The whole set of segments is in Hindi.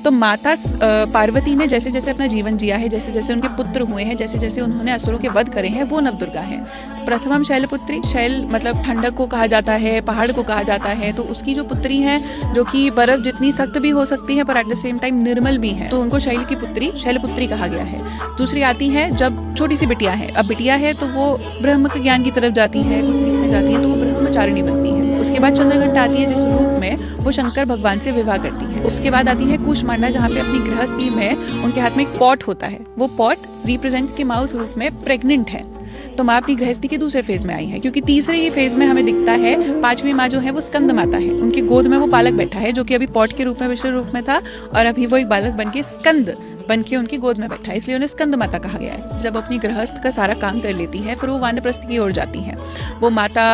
तो माता पार्वती ने जैसे जैसे अपना जीवन जिया है, जैसे जैसे उनके पुत्र हुए हैं, जैसे जैसे उन्होंने असुरों के वध करे हैं, वो नवदुर्गा हैं। प्रथमम शैलपुत्री, शैल मतलब ठंडक को कहा जाता है, पहाड़ को कहा जाता है, तो उसकी जो पुत्री हैं जो कि बर्फ जितनी सख्त भी हो सकती है पर एट द सेम टाइम निर्मल भी है, तो उनको शैल की पुत्री शैलपुत्री कहा गया है। दूसरी आती है जब छोटी सी बिटिया है, अब बिटिया है तो वो ब्रह्म के ज्ञान की तरफ जाती है, कुछ सीखने जाती है, तो वो ब्रह्मचारिणी बनती है। उसके बाद चंद्रघंटा आती है जिस रूप में वो शंकर भगवान से विवाह करती है। उसके बाद आती है कूष्मांडा, जहाँ पे अपनी गृहस्थी में उनके हाथ में एक पॉट होता है, वो पॉट रिप्रेजेंट्स की माँ उस रूप में प्रेग्नेंट है, तो माँ अपनी गृहस्थी के दूसरे फेज में आई है, क्योंकि तीसरे ही फेज में हमें दिखता है पांचवी माँ जो है वो स्कंद माता है, उनकी गोद में वो बालक बैठा है जो कि अभी पॉट के रूप में पिछले रूप में था, और अभी वो एक बालक बन के स्कंद बन के उनकी गोद में बैठा है, इसलिए उन्हें स्कंद माता कहा गया है। जब अपनी गृहस्थ का सारा काम कर लेती है फिर वो वानप्रस्थ की ओर जाती है, वो माता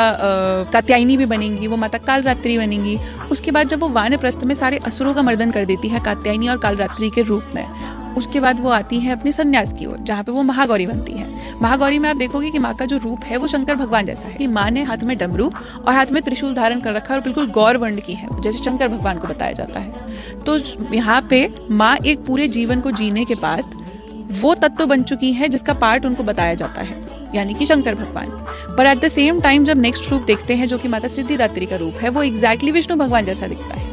कात्यायनी भी बनेंगी, वो माता कालरात्रि बनेंगी। उसके बाद जब वो वानप्रस्थ में सारे असुरों का मर्दन कर देती है कात्यायनी और कालरात्रि के रूप में, उसके बाद वो आती है अपने संन्यास की ओर, जहाँ पे वो महागौरी बनती है। महागौरी में आप देखोगे कि माँ का जो रूप है वो शंकर भगवान जैसा है। माँ ने हाथ में डमरू और हाथ में त्रिशूल धारण कर रखा है और बिल्कुल गौर वर्ण की है, जैसे शंकर भगवान को बताया जाता है। तो यहाँ पे माँ एक पूरे जीवन को जीने के बाद वो तत्व बन चुकी है जिसका पार्ट उनको बताया जाता है, यानी कि शंकर भगवान। पर एट द सेम टाइम जब नेक्स्ट रूप देखते हैं जो कि माता सिद्धिदात्री का रूप है, वो एग्जैक्टली विष्णु भगवान जैसा दिखता है।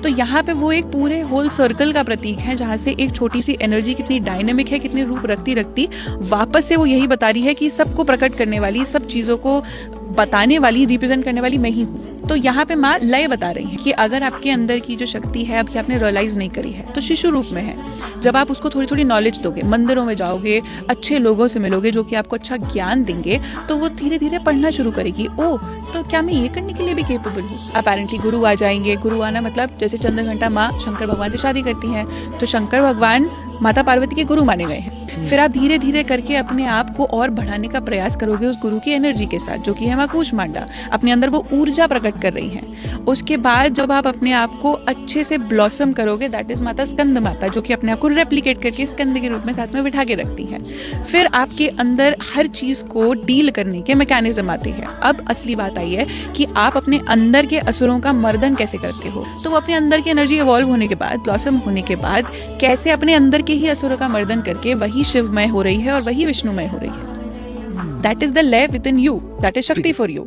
तो यहाँ पे वो एक पूरे होल सर्कल का प्रतीक है, जहाँ से एक छोटी सी एनर्जी कितनी डायनेमिक है, कितने रूप रखती रखती वापस से वो यही बता रही है कि सबको प्रकट करने वाली, सब चीज़ों को बताने वाली, रिप्रेजेंट करने वाली मैं ही हूँ। तो यहाँ पे माँ लय बता रही है कि अगर आपके अंदर की जो शक्ति है अभी आपने रियलाइज नहीं करी है तो शिशु रूप में है। जब आप उसको थोड़ी थोड़ी नॉलेज दोगे, मंदिरों में जाओगे, अच्छे लोगों से मिलोगे जो कि आपको अच्छा ज्ञान देंगे, तो वो धीरे धीरे पढ़ना शुरू करेगी। ओह, तो क्या मैं ये करने के लिए भी केपेबल हूँ? अपेरेंटली गुरु आ जाएंगे। गुरु आना मतलब जैसे चंद्रघंटा माँ शंकर भगवान से शादी करती हैं, तो शंकर भगवान माता पार्वती के गुरु माने गए हैं। फिर आप धीरे धीरे करके अपने आप को और बढ़ाने का प्रयास करोगे उस गुरु की एनर्जी के साथ, जो कि है माँ कूष्मांडा। अपने अंदर वो ऊर्जा प्रकट कर रही हैं। उसके बाद जब आप अपने आप को अच्छे से ब्लॉसम करोगे, दैट इज माता स्कंद माता, जो कि अपने आप को रेप्लिकेट करके स्कंद के रूप में साथ में बिठा के रखती है। फिर आपके अंदर हर चीज को डील करने के मैकेनिज्म आते हैं। अब असली बात आई है कि आप अपने अंदर के असुरों का मर्दन कैसे करते हो। तो वो अपने अंदर की एनर्जी इवॉल्व होने के बाद, ब्लॉसम होने के बाद, कैसे अपने अंदर के ही असुरों का मर्दन करके वही शिवमय हो रही है और वही विष्णुमय हो रही है। दैट इज द लय with in you, that is शक्ति फॉर यू।